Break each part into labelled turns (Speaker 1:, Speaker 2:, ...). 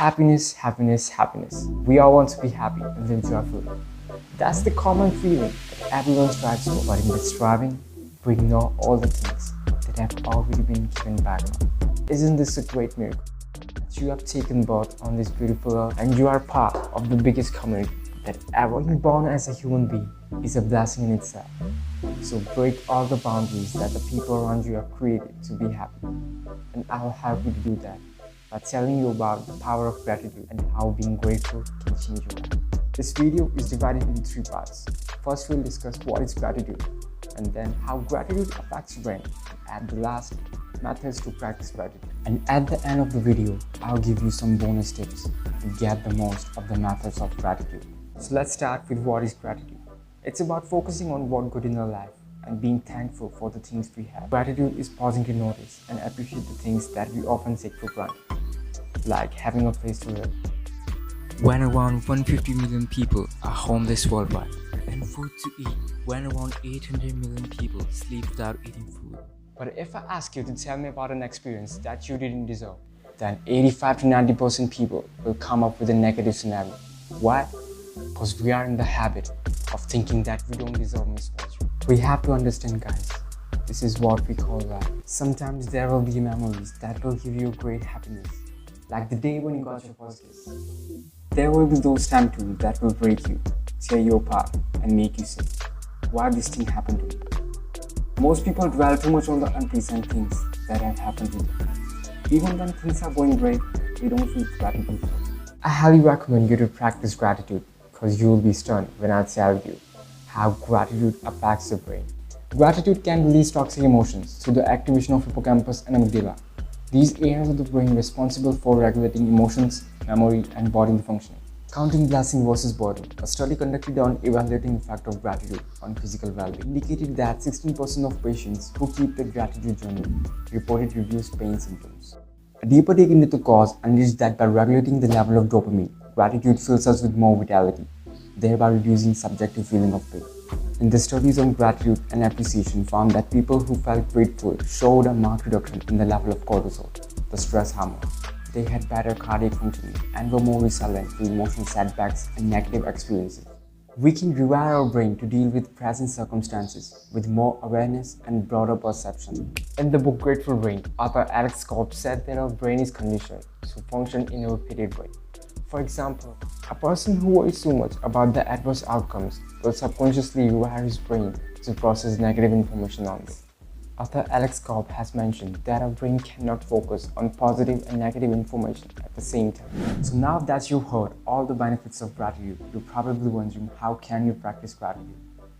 Speaker 1: Happiness, happiness, happiness. We all want to be happy and live joyfully. That's the common feeling that everyone strives for. But in that striving, we ignore all the things that have already been given back. Isn't this a great miracle? That you have taken birth on this beautiful earth and you are part of the biggest community that ever been born as a human being is a blessing in itself. So break all the boundaries that the people around you have created to be happy. And I'll help you to do that by telling you about the power of gratitude and how being grateful can change your life. This video is divided into 3 parts. First, we'll discuss what is gratitude, and then how gratitude affects your brain, and at the last, methods to practice gratitude. And at the end of the video, I'll give you some bonus tips to get the most of the methods of gratitude. So let's start with what is gratitude. It's about focusing on what's good in our life and being thankful for the things we have. Gratitude is pausing to notice and appreciate the things that we often take for granted, like having a place to live.
Speaker 2: When around 150 million people are homeless worldwide, and food to eat when around 800 million people sleep without eating food.
Speaker 1: But if I ask you to tell me about an experience that you didn't deserve, then 85 to 90% people will come up with a negative scenario. Why? Because we are in the habit of thinking that we don't deserve misfortune. We have to understand, guys, this is what we call life. Sometimes there will be memories that will give you great happiness, like the day when you got your first kiss. There will be those times too that will break you, tear you apart, and make you say, why this thing happened to me? Most people dwell too much on the unpleasant things that have happened to them. Even when things are going great, they don't feel gratitude for it. I highly recommend you to practice gratitude because you will be stunned when I tell you how gratitude affects the brain. Gratitude can release toxic emotions through the activation of hippocampus and amygdala. These areas of the brain responsible for regulating emotions, memory, and bodily functioning. Counting blessing versus burden. A study conducted on evaluating the effect of gratitude on physical well-being indicated that 16% of patients who keep the gratitude journal reported reduced pain symptoms. A deeper dig into the cause alleged that by regulating the level of dopamine, gratitude fills us with more vitality, thereby reducing subjective feeling of pain. And the studies on gratitude and appreciation found that people who felt grateful showed a marked reduction in the level of cortisol, the stress hormone. They had better cardiac functioning and were more resilient to emotional setbacks and negative experiences. We can rewire our brain to deal with present circumstances with more awareness and broader perception. In the book Grateful Brain, author Alex Kolb said that our brain is conditioned to function in a repeated way. For example, a person who worries too much about the adverse outcomes will subconsciously rewire his brain to process negative information only. Author Alex Kolb has mentioned that our brain cannot focus on positive and negative information at the same time. So now that you've heard all the benefits of gratitude, you're probably wondering how can you practice gratitude.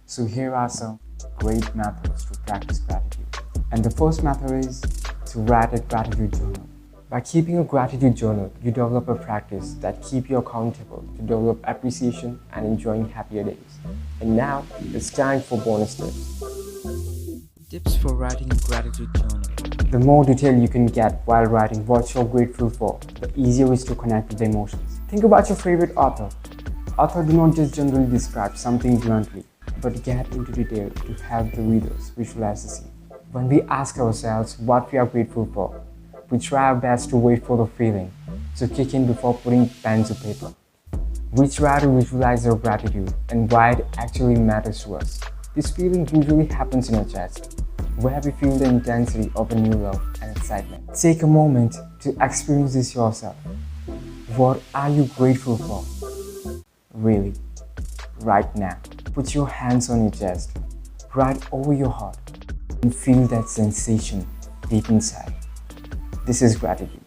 Speaker 1: So here are some great methods to practice gratitude. And the first method is to write a gratitude journal. By keeping a gratitude journal, you develop a practice that keeps you accountable to develop appreciation and enjoying happier days. And now, it's time for bonus tips.
Speaker 2: Tips for writing a gratitude journal.
Speaker 1: The more detail you can get while writing what you're grateful for, the easier it is to connect with the emotions. Think about your favorite author. Authors do not just generally describe something bluntly, but get into detail to help the readers visualize the scene. When we ask ourselves what we are grateful for, we try our best to wait for the feeling to kick in before putting pen to paper. We try to visualize our gratitude and why it actually matters to us. This feeling usually happens in our chest, where we feel the intensity of a new love and excitement. Take a moment to experience this yourself. What are you grateful for? Really, right now. Put your hands on your chest, right over your heart, and feel that sensation deep inside. This is gratitude.